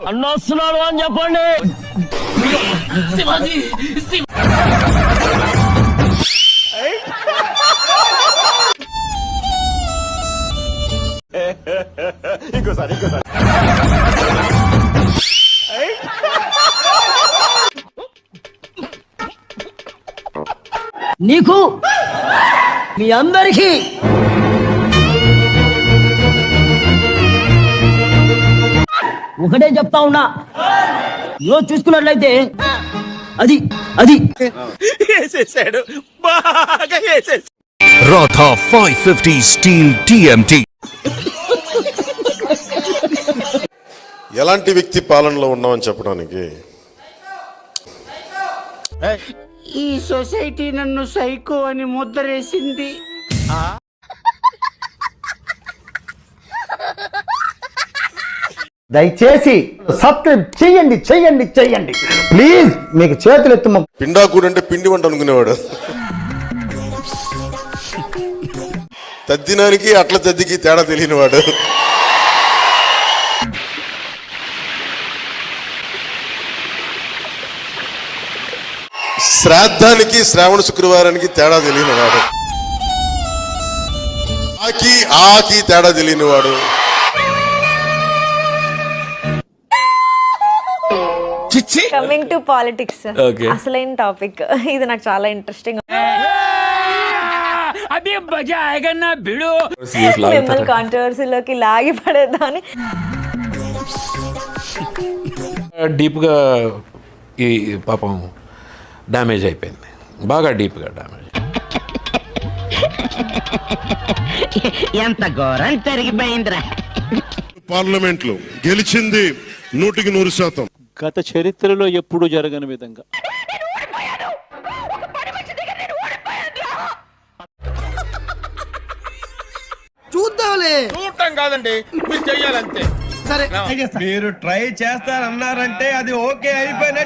అన్న వస్తున్నాడు అని చెప్పండి. ఇంకోసారి నీకు మీ అందరికీ ఒకటే చెప్తా ఉన్నా, ఈరోజు చూసుకున్నట్లయితే అది అది వేసేసాడు, బాగా వేసేసాడు. రాథా 550 స్టీల్ టీఎంటీ. ఎలాంటి వ్యక్తి పాలనలో ఉన్నామని చెప్పడానికి ఈ సొసైటీ నన్ను సైకో అని ముద్రేసింది. దయచేసి సబ్స్క్రైబ్ చెయ్యండి చెయ్యండి చెయ్యండి ప్లీజ్. మీకు చేతులు ఎత్తు. పిండాకుడు అంటే పిండి వంట అనుకునేవాడు. తద్దినానికి అట్ల తద్దికి తేడా తెలియనివాడు. శ్రాద్ధానికి శ్రావణ శుక్రవారానికి తేడా తెలియనివాడు. ఆకి తేడా తెలియనివాడు. కమింగ్ టు పాలిటిక్స్, అసలైన టాపిక్ ఇది. నాకు చాలా ఇంట్రెస్టింగ్. మిమ్మల్ని కాంట్రవర్సీలోకి లాగి పడేదాన్ని. డీప్ గా ఈ పాపం డ్యామేజ్ అయిపోయింది, బాగా డీప్ గా డ్యామేజ్. ఎంత ఘోరం జరిగిపోయిందిరా. పార్లమెంట్ లో గెలిచింది 100%. గత చరిత్రలో ఎప్పుడు జరగని విధంగా చూద్దాంలే. చూడటం కాదండి, మీరు చెయ్యాలంతే. సరే మీరు ట్రై చేస్తారన్నారంటే అది ఓకే అయిపోయిన